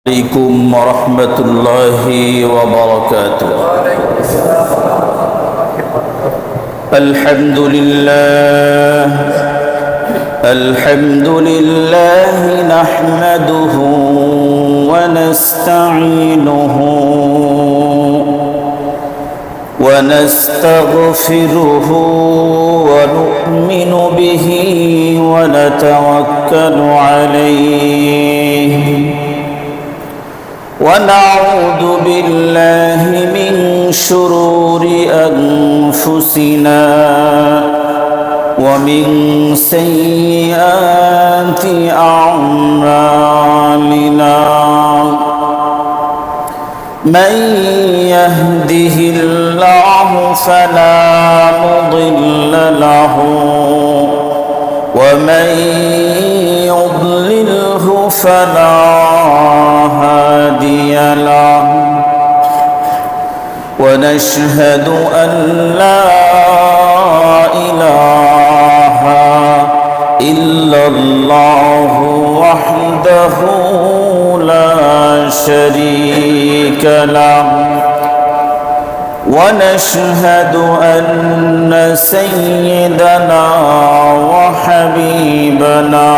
عليكم ورحمة الله وبركاته. الحمد لله نحمده ونستعينه ونستغفره ونؤمن به ونتوكل عليه ونعوذ بالله من شرور أنفسنا ومن سيئات أعمالنا من يهده الله فلا مضل له ومن يضلله فلا هادي له ونشهد أن لا إله إلا الله وحده لا شريك له ونشهد أن سيدنا وحبيبنا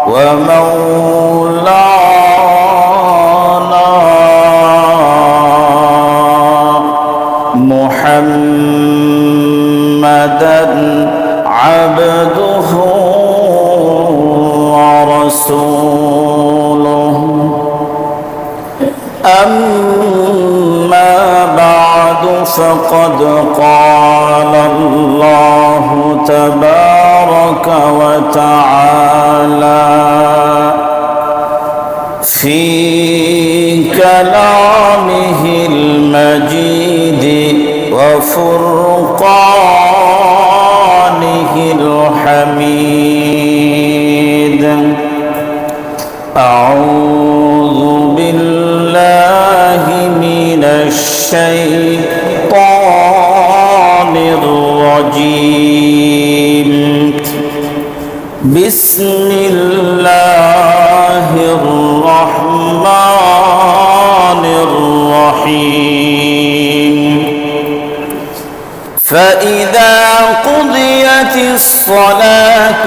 ومولانا محمدا عبده ورسوله أما بعد فقد قال الله تبارك وتعالى في كلامه المجيد وفرقانه الحميد. أعوذ بالله من الشيطان الرجيم. بسم الله الرحمن الرحيم. فإذا قضيت الصلاة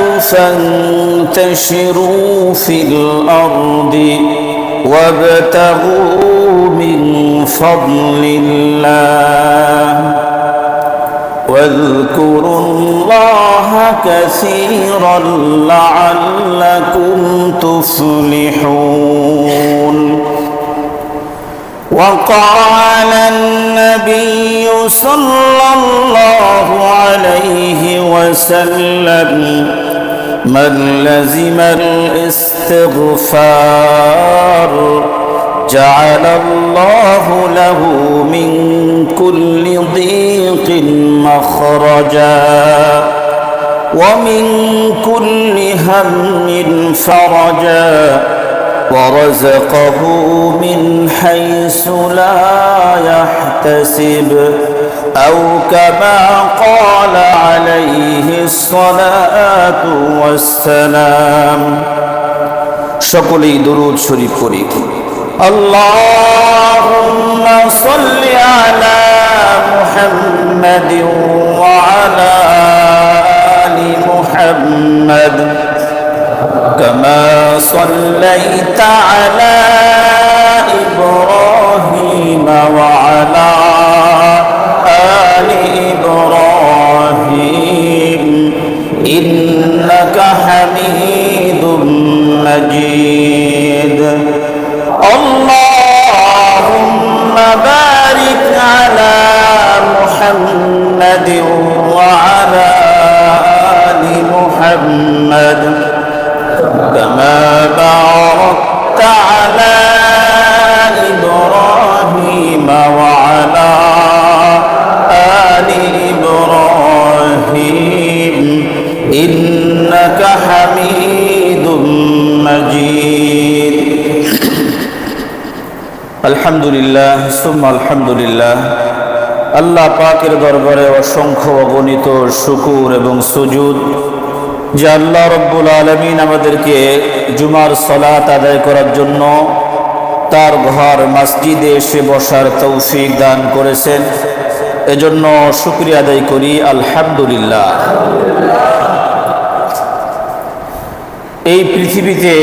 فانتشروا في الأرض وابتغوا من فضل الله واذكروا الله كثيرا لعلكم تفلحون. وقال النبي صلى الله عليه وسلم من لزم الاستغفار جعل الله له من كل ضيق مخرجا ومن كل هم فرجا ورزقه من حيث لا يحتسب أو كما قال عليه الصلاة والسلام. সকলেই দরুদ শরীফ পড়ি। اللهم صل على محمد وعلى آل محمد كما صليت على إبراهيم وعلى آل إبراهيم إنك حميد مجيد. اللهم بارك على محمد وعلى آل محمد كما باركت على إبراهيم وعلى آل إبراهيم إنك حميد مجيد. আলহামদুলিল্লাহ সুম্মা আলহামদুলিল্লাহ। আল্লাহ পাকের দরবারে অসংখ্য অগণিত শুকুর এবং সুজুদ। যে আল্লাহ রব্বুল আলামিন আমাদেরকে জুমার সালাত আদায় করার জন্য তার ঘর মসজিদে এসে বসার তৌফিক দান করেছেন, এজন্য শুকরিয়া আদায় করি আলহামদুলিল্লাহ। এই পৃথিবীতে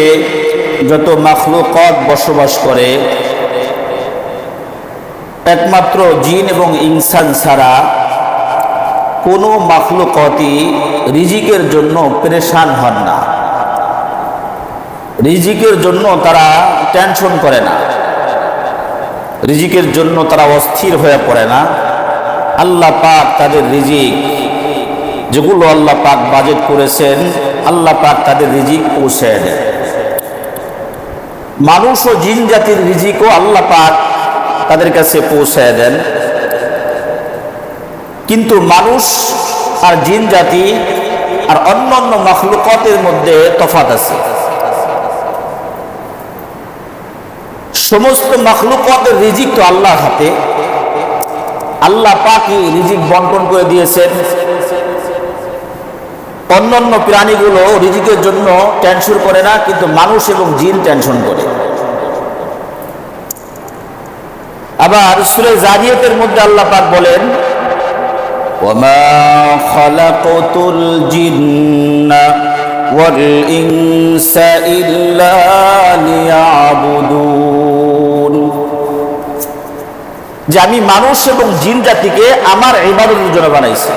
যত মাখলুকাত বসবাস করে, একমাত্র জিন এবং ইনসান ছাড়া কোনো মাখলুকাতই রিজিকের জন্য পেরেশান হন না, রিজিকের জন্য তারা টেনশন করে না, রিজিকের জন্য তারা অস্থির হয়ে পড়ে না। আল্লাহ পাক তাদের রিজিক যেগুলো আল্লাহ পাক বাজেট করেছেন, আল্লাহ পাক তাদের রিজিক পৌঁছে দেন। মানুষ ও জিন জাতির রিজিকও আল্লাহ পাক তাদের কাছে পৌঁছে দেন। কিন্তু মানুষ আর জিন জাতি আর অন্যান্য মাখলুকাতের মধ্যে তফাৎ আছে। সমস্ত মাখলুকাতের রিজিক তো আল্লাহর হাতে, আল্লাহ পাকই রিজিক বন্টন করে দিয়েছেন। অন্যান্য প্রাণীগুলো রিজিকের জন্য টেনশন করে না, কিন্তু মানুষ এবং জিন টেনশন করে। আবার সূরা জারিয়াতের মধ্যে আল্লাহ পাক বলেন, ওয়ামা খালাকাতুল জিন্না ওয়াল ইনসা ইল্লা লিয়াবুদুন, যে আমি মানুষ এবং জিন জাতিকে আমার ইবাদতের জন্য বানাইছি।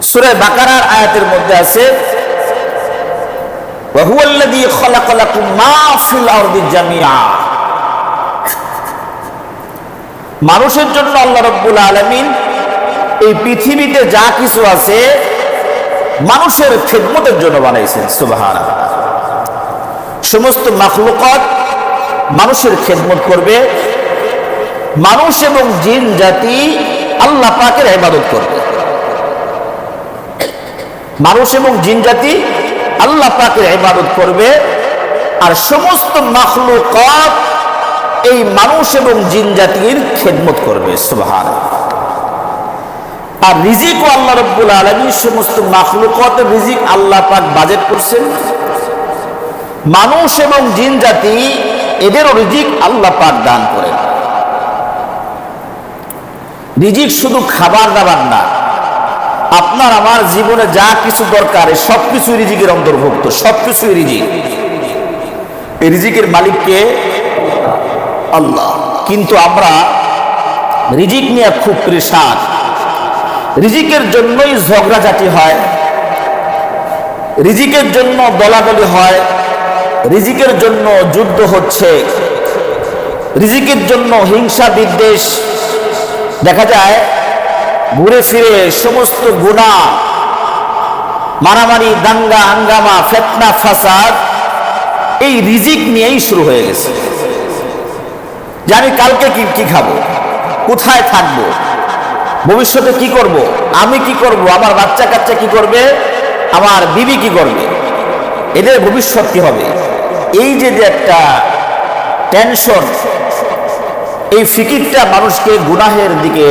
সূরা বাকারার আয়াতের মধ্যে আছে, ওয়া হুয়াল্লাযী খালাকা লাকুম মা ফিল আরদি জামিআ, মানুষের জন্য আল্লাহ রাব্বুল আলামিন এই পৃথিবীতে যা কিছু আছে মানুষের খিদমতের জন্য বানাইছেন। সুবহানাল্লাহ। সমস্ত মাখলুকাত মানুষের খিদমত করবে, মানুষ এবং জিন জাতি আল্লাহ পাকের ইবাদত করবে। মানুষ এবং জিন জাতি আল্লাহ পাকের ইবাদত করবে, আর সমস্ত মাখলুকাত এই মানুষ এবং জিন জাতির খেদমত করবে। সুবহানাল্লাহ। আর রিজিকও আল্লাহ রাব্বুল আলামিন সমস্ত মাখলুকাতের রিজিক আল্লাহ পাক বাজেট করছেন। মানুষ এবং জিন জাতি এদেরও রিজিক আল্লাহ পাক দান করেন। রিজিক শুধু খাবার দাবার না, আপনার আমার জীবনে যা কিছু দরকার সবকিছু রিজিকের অন্তর্ভুক্ত, সবকিছুই রিজিক। এই রিজিকের মালিককে আল্লাহ। কিন্তু আমরা রিজিক নিয়ে খুব পরেশান, রিজিকের জন্যই ঝগড়াঝাটি হয়, রিজিকের জন্য দলাদলি হয়, রিজিকের জন্য যুদ্ধ হচ্ছে, রিজিকের জন্য হিংসা বিদ্বেষ। দেখা যায় ঘুরে ফিরে সমস্ত গুনাহ, মারামারি, দাঙ্গা হাঙ্গামা, ফিতনা ফাসাদ এই রিজিক নিয়েই শুরু হয়ে গেছে। যে আমি কালকে কি খাবো, কোথায় থাকবো, ভবিষ্যতে কি করব, আমি কি করব, আমার বাচ্চা কাচ্চা কি করবে, আমার বিবি কি করবে, এদের ভবিষ্যৎ কি হবে। এই যে একটা টেনশন, এই ফিকিরটা মানুষকে গুনাহের দিকে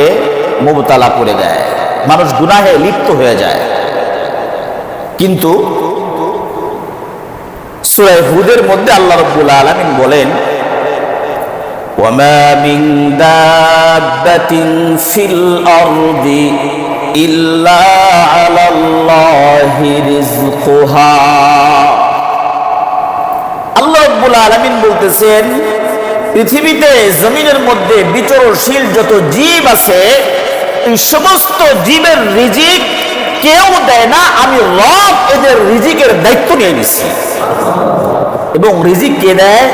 মুবতালা করে দেয়, মানুষ গুনাহে লিপ্ত হয়ে যায়। কিন্তু সূরা হুদের মধ্যে আল্লাহ রাব্বুল আলামিন বলেন, ওয়ামা মিন দাব্বাতিন ফিল আরদি ইল্লা আলাল্লাহি রিজকুহা। আল্লাহ রাব্বুল আলামিন বলতেছেন, পৃথিবীতে জমিনের মধ্যে বিচরণশীল যত জীব আছে, এই সমস্ত জীবের রিজিক কেউ দেয় না, আমি রব এদের রিজিকের দায়িত্ব নিয়ে নিচ্ছি। এবং রিজিক কে দেয়?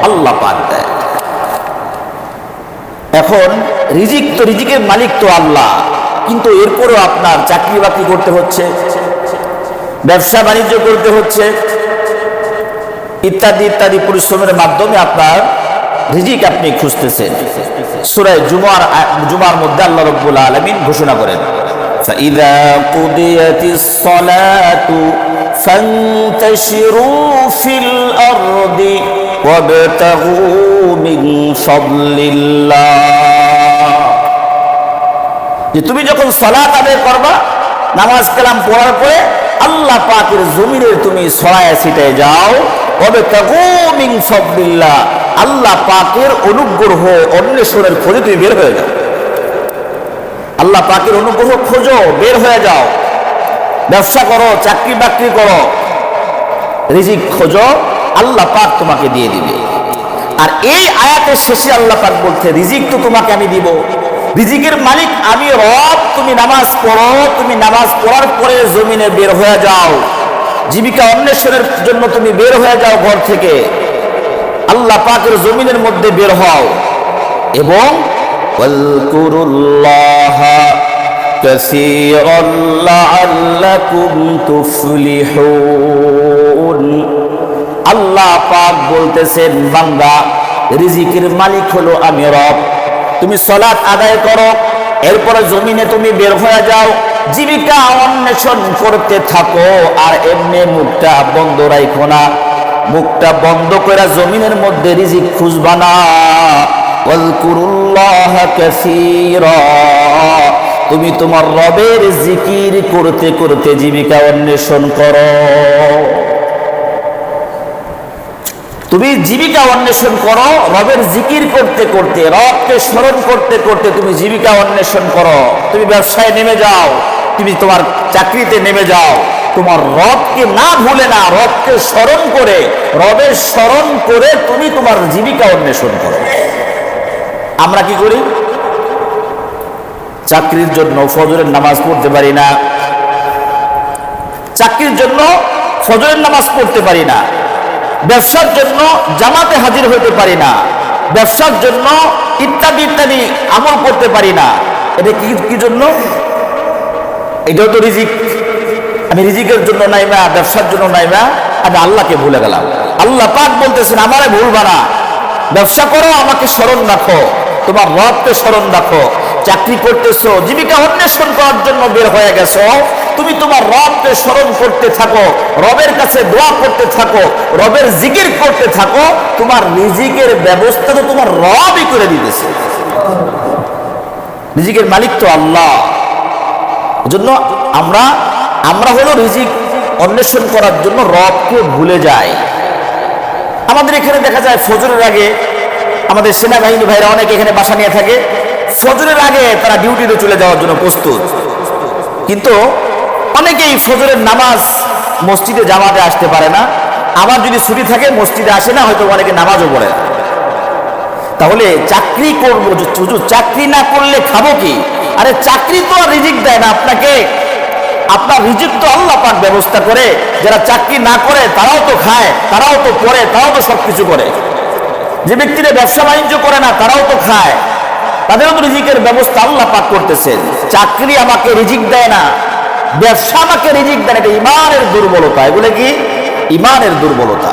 আল্লাহ পাক দেয়। এখন রিজিক তো, রিজিকের মালিক তো আল্লাহ, কিন্তু এরপরও আপনার চাকরি বাকরি করতে হচ্ছে, ব্যবসা বাণিজ্য করতে হচ্ছে, ইত্যাদি ইত্যাদি পরিশ্রমের মাধ্যমে আপনার রিজিক আপনি খুঁজতেছেন। সূরা জুমার মধ্যে আল্লাহ রাব্বুল আলামিন ঘোষণা করেন, فَإِذَا قُضِيَتِ الصَّلَاةُ فَانتَشِرُوا فِي الْأَرْضِ وَابْتَغُوا مِنْ فَضْلِ اللَّهِ। যে তুমি যখন সালাত আদায় করবা নামাজ কালাম পড়ার পরে আল্লাহ পাকের জমিনে তুমি ছড়ায় ছিটায় যাও, তবে তাগু মিন ফাদলিল্লাহ, আল্লাহ পাকের অনুগ্রহ অন্বেষণের খোঁজে তুমি বের হয়ে যাও। আল্লাহ পাকের অনুগ্রহ খোঁজো, বের হয়ে যাও। ব্যবসা করো, চাকরি বাকরি করো, রিজিক খোঁজো, আল্লাহ পাক তোমাকে দিয়ে দিবে। আর এই আয়াতের শেষে আল্লাহ পাক বলতে, রিজিক তো তোমাকে আমি দিব, রিজিকের মালিক আমি রব। তুমি নামাজ পড়ো, তুমি নামাজ পড়ার পরে জমিনে বের হয়ে যাও, জীবিকা অন্বেষণের জন্য তুমি বের হয়ে যাও ঘর থেকে, আল্লাহ পাকের জমিনের মধ্যে বের হও এবং ওয়াজকুরুল্লাহা কাসীরান লাআল্লাকুম তুফলিহুন। আল্লাহ পাক বলতেছেন, বান্দা রিজিকের মালিক হলো আমি রব। তুমি সালাত আদায় করো, এরপরে জমিনে তুমি বের হয়ে যাও, জীবিকা অন্বেষণ করতে থাকো। আর এমনি মুখটা বন্ধ রাখো না, মুখটা বন্ধ করে জমিনের মধ্যে রিজিক খুঁজবা না। ওয়াজকুরুল্লাহা কাসীরা, তুমি তোমার রবের জিকির করতে করতে জীবিকা অন্বেষণ করো। তুমি জীবিকা অন্বেষণ করো, রবের জিকির করতে করতে, রবকে স্মরণ করতে করতে তুমি জীবিকা অন্বেষণ করো। তুমি ব্যবসায় নেমে যাও, তুমি তোমার চাকরিতে নেমে যাও, তোমার রবকে না ভুলে না, রবকে স্মরণ করে, রবের স্মরণ করে তুমি তোমার জীবিকা অন্বেষণ করো। আমরা কি করি? চাকরির জন্য ফজরের নামাজ পড়তে পারি না, চাকরির জন্য ফজরের নামাজ পড়তে পারি না, ব্যবসার জন্য জামাতে হাজির হতে পারি না, ব্যবসার জন্য ইত্যাদি ইত্যাদি আমল করতে পারি না। এটা কি জন্য? এটাও তো রিজিক। আমি রিজিকের জন্য নাইমা, ব্যবসার জন্য নাইমা, আমি আল্লাহকে ভুলে গেলাম। আল্লাহ পাক বলতেছেন, আমারে ভুলবা না, ব্যবসা করো, আমাকে স্মরণ রাখো, তোমার রবকে স্মরণ রাখো। চাকরি করতেছো, জীবিকা অন্বেষণ করার জন্য বের হয়ে গেছো, তুমি তোমার রবকে স্মরণ করতে থাকো, রবের কাছে দোয়া করতে থাকো, রবের জিকির করতে থাকো, তোমার রিজিকের ব্যবস্থা তো তোমার রবই করে দিতেছে। রিজিকের মালিক তো আল্লাহ। এজন্য আমরা হলো রিজিক অন্বেষণ করার জন্য রবকে ভুলে যাই। আমাদের এখানে দেখা যায় ফজরের আগে আমাদের সেনাবাহিনী ভাইরা অনেকে এখানে বাসা নিয়ে থাকে, ফজরের আগে তারা ডিউটিতে চলে যাওয়ার জন্য প্রস্তুত। কিন্তু অনেকেই ফজরের নামাজ মসজিদে জামাতে আসতে পারে না, আবার যদি ছুটি থাকে মসজিদে আসে না, হয়তো অনেকে নামাজও পড়ে না। তাহলে চাকরি করবো, চাকরি না করলে খাবো কি? আরে চাকরি তো আর রিজিক দেয় না আপনাকে, আপনার রিজিক তো আল্লাহ পাক ব্যবস্থা করে। যারা চাকরি না করে তারাও তো খায়, তারাও তো পড়ে, তারাও তো সবকিছু করে। যে ব্যক্তিরা ব্যবসা বাণিজ্য করে না তারাও তো খায়, তাদেরও তো রিজিকের ব্যবস্থা আল্লাহ পাক করতেছেন। চাকরি আমাকে রিজিক দেয় না, ব্যবসা আমাকে রিজিক দেয় না, এটা ইমানের দুর্বলতা। এগুলো কি? ইমানের দুর্বলতা।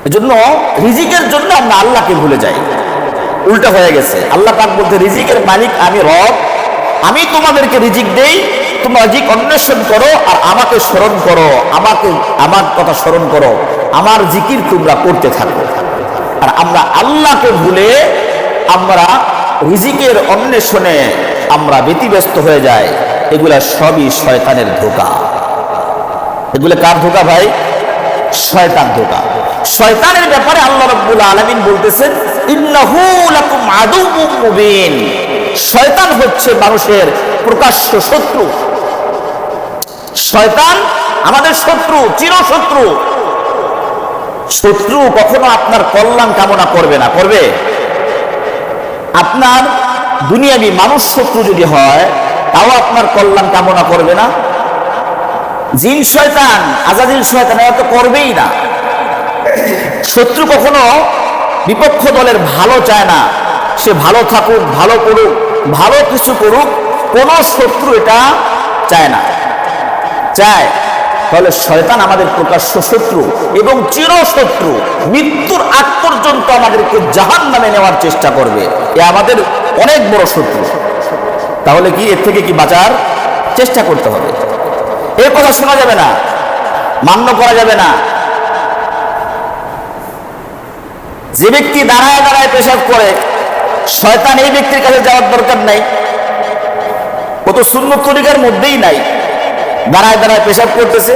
এজন্য রিজিকের জন্য আমরা আল্লাহকে ভুলে যাই, উল্টা হয়ে গেছে। আল্লাহ পাক বলতে, রিজিকের মালিক আমি রব, আমি তোমাদেরকে রিজিক দেই, তোমরা রিজিক অন্বেষণ করো আর আমাকে স্মরণ করো, আমার কথা স্মরণ করো, আমার জিকির তোমরা করতে থাকো। আর আমরা আল্লাহকে ভুলে আমরা রিজিকের অন্বেষণে আমরা ব্যতিব্যস্ত হয়ে যাই। এগুলা সবই শয়তানের ধোঁকা। এগুলো কার ধোঁকা ভাই? শয়তান ধোঁকা। শয়তানের ব্যাপারে আল্লাহ রাব্বুল আলামিন বলতেছেন, ইন্নাহু লাকুম আদুউম মুবিন। শয়তান হচ্ছে মানুষের প্রকাশ্য শত্রু। শয়তান আমাদের শত্রু, চিরশত্রু। শত্রু কখনো আপনার কল্যাণ কামনা করবে না। করবে? আপনার দুনিয়াবি মানুষ শত্রু যদি হয় তাও আপনার কল্যাণ কামনা করবে না। জিন শয়তান, আজাজিল শয়তান এরা তো করবেই না। শত্রু কখনো বিপক্ষ দলের ভালো চায় না। সে ভালো থাকুক, ভালো করুক, ভালো কিছু করুক, কোন শত্রু এটা চায় না। চায় তাহলে শয়তান আমাদের প্রকাশ্য শত্রু এবং চিরশত্রু। মৃত্যুর আগ পর্যন্ত আমাদেরকে জাহান্নামে নেওয়ার চেষ্টা করবে। এ আমাদের অনেক বড় শত্রু। তাহলে কি এর থেকে কি বাঁচার চেষ্টা করতে হবে? এর কথা শোনা যাবে না, মান্য করা যাবে না। যে ব্যক্তি দাঁড়ায় দাঁড়ায় পেশাব করে, শয়তান এই ব্যক্তির কাছে যাওয়ার দরকার নাই। ও তো সুন্নত তরিকার মধ্যেই নাই, দাঁড়ায় দাঁড়ায় পেশাব করতেছে,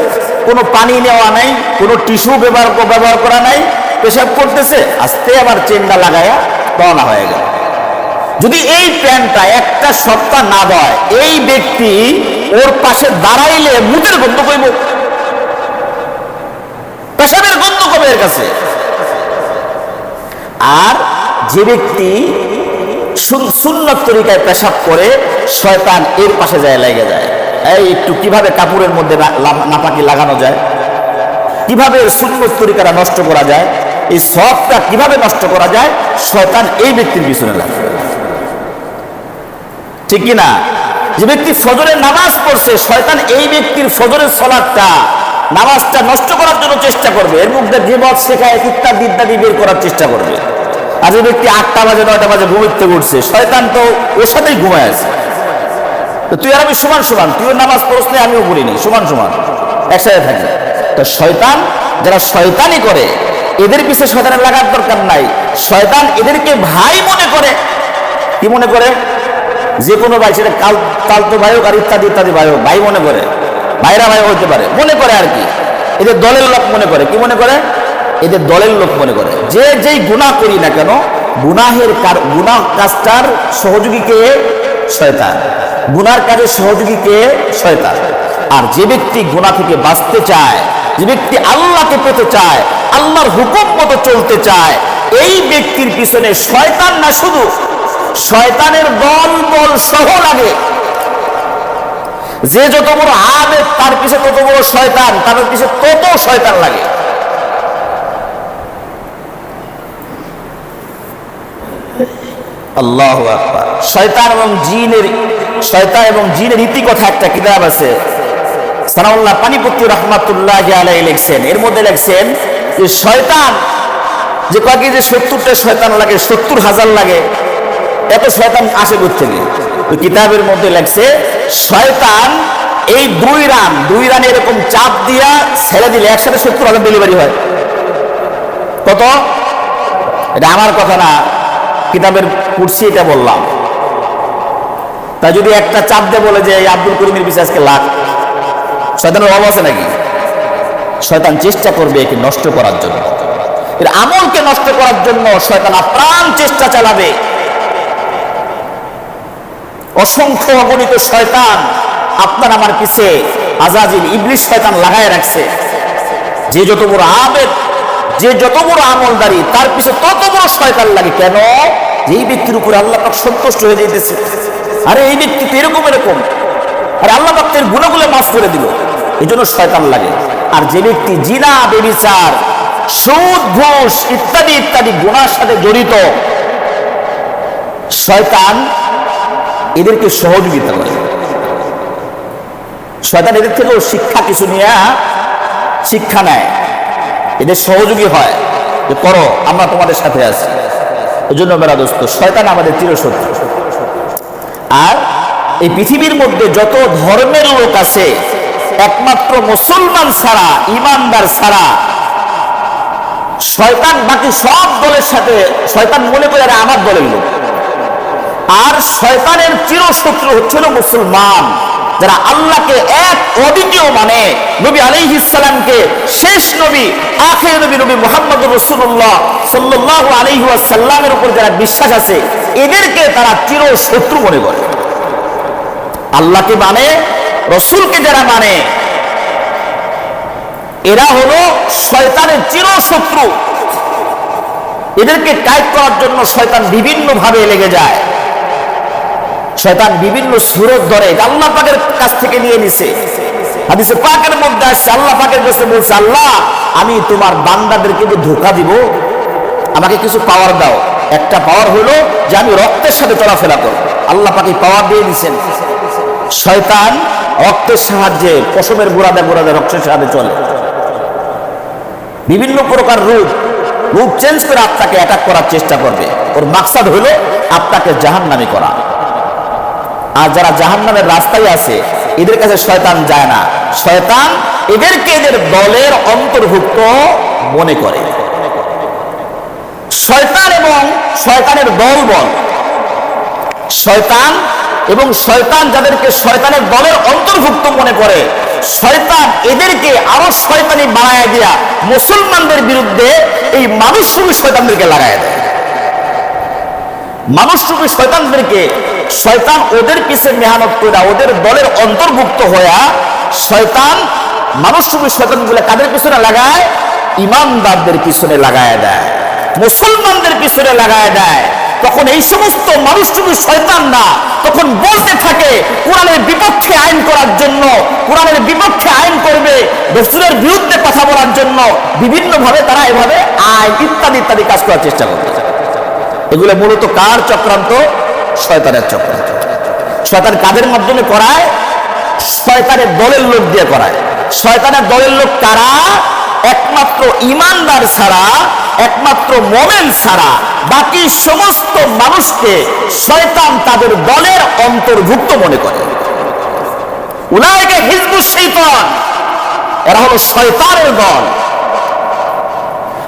কোনো পানি নেওয়া নাই, কোনো টিস্যু ব্যবহার করা নাই, পেশাব করতেছে, আস্তে আবার চেনটা লাগায়া রওনা হয়ে গেল। যদি এই প্যান্টটা একটা সপ্তাহ না দেয়, এই ব্যক্তি ওর পাশে দাঁড়াইলে মুতের গন্ধ কইব, পেশাবের গন্ধ কবে এর কাছে। আর যে ব্যক্তি সুন্নত তরিকায় পেশাব করে, শয়তান এর পাশে যায় লেগে যায়, এই একটু কিভাবে কাপড়ের মধ্যে নাপাকি লাগানো যায়, কিভাবে সুন্নত তরিকাটা নষ্ট করা যায়, এই সবটা কিভাবে নষ্ট করা যায়, শয়তান এই ব্যক্তির পিছনে লাগে। ঠিক কিনা? যে ব্যক্তি ফজরের নামাজ পড়ছে, শয়তান এই ব্যক্তির ফজরের সালাতটা, নামাজটা নষ্ট করার জন্য চেষ্টা করবে, এর মধ্যে গীবত শেখায় ইত্যাদি ইত্যাদি বের করার চেষ্টা করবে। আর যে ব্যক্তি 8টা বাজে 9টা বাজে ঘুমিতে উঠছে, শয়তান তো ওর সাথেই ঘুমায় আছে। তো তুই আর আমি সমান সমান, তুইও নামাজ পড়ছ না, আমিও পড়িনি, সমান সমান একসাথে থাকি। তো শয়তান, যারা শয়তানি করে, এদের পিছে শয়তানের লাগার দরকার নাই। শয়তান এদেরকে ভাই মনে করে। কি মনে করে? যে কোনো ভাই, সেটা কালতো ভাই হোক আর ইত্যাদি ইত্যাদি ভাই হোক, ভাই মনে করে, ভাইরা ভাই হইতে পারে, মনে করে আর কি। এদের দলের লোক মনে করে। কি মনে করে? এদের দলের লোক মনে করে। যে যেই গুনাহ করি না কেন, গুনাহ কাজটার সহযোগী কে? শয়তান। গুনার কাজের সহযোগী কে? শয়তান। আর যে ব্যক্তি গুনাহ থেকে বাঁচতে চায়, যে ব্যক্তি আল্লাহকে পেতে চায়, আল্লাহর হুকুম মতো চলতে চায়, এই ব্যক্তির পিছনে শয়তান না শুধু শয়তানের দল বল সহ লাগে। যে যত বড় আবেদ, তার পিছে তত বড় শয়তান, তার পিছে তত শয়তান লাগে। আল্লাহু আকবার। শয়তান এবং জিনের ইতিকথা একটা কিতাব আছে, সানাউল্লাহ পানিপতি রহমাতুল্লাহি আলাইহি লিখছেন। এর মধ্যে লিখছেন যে শয়তান, যে কয় কি যে 70টা শয়তান লাগে, 70,000 লাগে, এত শয়তান আসে কোথা থেকে? ওই কিতাবের মধ্যে লেখছে শয়তান এই 2 রান এরকম চাপ দিয়া ছেড়ে দিলে একসাথে 70,000 ডেলিভারি হয়। কত? এটা আমার কথা না, কিতাবের পড়ছি, এটা বললাম। তাই যদি একটা চাপ দিয়ে বলে যে এই আব্দুল করিমের পিছে আজকে লাখ, শয়তানের অভাব আছে নাকি? শয়তান চেষ্টা করবে একে নষ্ট করার জন্য, এর আমলকে নষ্ট করার জন্য শয়তান আপ্রাণ চেষ্টা চালাবে। অসংখ্য অগণিত শয়তান আপনার আমার পিছে, আজাজিল ইবলিস শয়তান লাগায় রাখছে। যে যত বড় আবেদ, যে যত বড় আমলদারি, তার পিছে তত বড় শয়তান লাগে। কেন? যেই ব্যক্তির উপরে আল্লাহ পাক সন্তুষ্ট হয়ে যাইতেছে, আরে এই ব্যক্তি তো এরকম, আরে আল্লাহ পাক তার গুনাহগুলো মাফ করে দিল, এই জন্য শয়তান লাগে। আর যে ব্যক্তি জিনা, ব্যভিচার, সুদ, ঘুষ ইত্যাদি ইত্যাদি গুনাহর সাথে জড়িত, শয়তান এদেরকে সহযোগিতা করে। শয়তান এদের থেকেও শিক্ষা কিছু নিয়ে শিক্ষা নেয়, এদের সহযোগী হয় যে করো, আমরা তোমাদের সাথে আছি। এই জন্য মেরা দোস্ত, শয়তান আমাদের চিরশত্রু। আর এই পৃথিবীর মধ্যে যত ধর্মের লোক আছে, একমাত্র মুসলমান ছাড়া, ইমানদার ছাড়া, শয়তান বাকি সব দলের সাথে, শয়তান মনে করে আমার দলের লোক। আর শয়তানের চিরশত্রু হচ্ছিল মুসলমান, যারা আল্লাহকে এক অদ্বিতীয় মানে, নবী আলাইহিস সালামকে শেষ নবী, আখির নবী, নবী মুহাম্মদুর রাসূলুল্লাহ সাল্লাল্লাহু আলাইহি ওয়াসাল্লামের উপর যারা বিশ্বাস আছে, এদেরকে তারা চিরশত্রু মনে করে। আল্লাহকে মানে, রাসূলকে যারা মানে, এরা হলো শয়তানের চিরশত্রু। এদেরকে কায়েদ করার জন্য শয়তান বিভিন্ন ভাবে লেগে যায়। শয়তান বিভিন্ন সুরত ধরে, আল্লাহ পাকের কাছ থেকে নিয়ে নিছে। হাদিসে পাকের মধ্যে আসছে, আল্লাহ পাকের কাছে বলছে, আল্লাহ আমি তোমার বান্দাদেরকে যে ধোঁকা দিব, আমাকে কিছু পাওয়ার দাও। একটা পাওয়ার হলো যে আমি রক্তের সাথে চলাফেরা করব। আল্লাহ পাকে পাওয়ার দিয়ে দিচ্ছেন। শয়তান রক্তের সাহায্যে, পশমের গোড়াদা রক্তের সাহায্যে চলে। বিভিন্ন প্রকার রূপ চেঞ্জ করে আপনাকে অ্যাটাক করার চেষ্টা করবে। ওর মাকসাদ হলো আপনাকে জাহান্নামী করা। আর যারা জাহান্নামের রাস্তায় আছে, এদের কাছে শয়তান যায় না। শয়তান এদেরকে এদের দলের অন্তর্ভুক্ত মনে করে। শয়তান এবং শয়তানের দল বল, শয়তান এবং শয়তান যাদেরকে শয়তানের দলের অন্তর্ভুক্ত মনে করে, শয়তান এদেরকে আরো শয়তানি বানায় দিয়া মুসলমানদের বিরুদ্ধে এই মানুষরূপী শয়তানদেরকে লাগায় দেয়। মানুষরূপী শয়তানদেরকে শয়তান ওদের পিছে মেহনত করে ওদের দলের অন্তর্ভুক্ত হইয়া শয়তান মানুষরূপী শয়তানগুলো কাদের পিছনে লাগায়? ইমানদারদের পিছনে লাগায় দেয়, মুসলমানদের পিছনে লাগায় দেয়। তখন এই সমস্ত মানুষরূপী শয়তানরা তখন বলতে থাকে কোরআনের বিপক্ষে আইন করার জন্য, কোরআনের বিপক্ষে আইন করবে, রাসূলের বিরুদ্ধে কথা বলার জন্য বিভিন্ন ভাবে তারা এভাবে আইন ইত্যাদি ইত্যাদি কাজ করার চেষ্টা করবে। এগুলো মূলত কার চক্রান্ত? শয়তানের চক্রান্ত। শয়তান কাদের মাধ্যমে করায়? শয়তানের দলের লোক দিয়ে করায়। শয়তানের দলের লোক কারা? একমাত্র ইমানদার ছাড়া, একমাত্র মুমিন ছাড়া বাকি সমস্ত মানুষকে শয়তান তাদের দলের অন্তর্ভুক্ত মনে করে। উলাইকা হিজবুশ শাইতান, এরা হলো শয়তানের দল।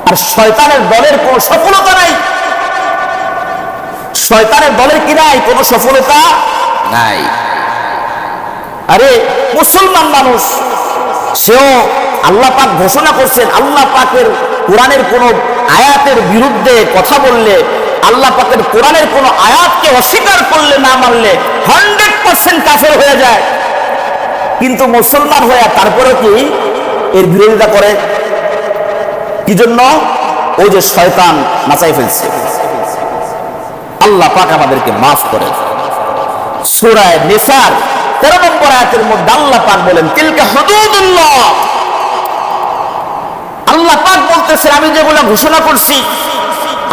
আর শয়তানের দলের কোনো সফলতা নাই। শয়তানের দলের কি নাই? কোনো সফলতা নাই। আরে মুসলমান মানুষ, সেও আল্লাহ পাক ঘোষণা করছেন, আল্লাহ পাকের কোরআনের কোন আয়াতের বিরুদ্ধে কথা বললে, আল্লাহ পাকের কোরআনের কোন আয়াতকে অস্বীকার করলে, না মানলে 100% কাফের হয়ে যায়। কিন্তু মুসলমান হয়ে তারপরে কি এর বিরোধিতা করে? কি জন্য? ওই যে শয়তান নাচাই ফেলছে। আল্লাহ পাক আমাদেরকে মাফ করে। সূরা নিসার 13 নম্বর আয়াতের মধ্যে আল্লাহ পাক বলেন, তিলকা হুদুদুল্লাহ। আল্লাহ পাক বলতেছেন, আমি যেগুলো ঘোষণা করছি,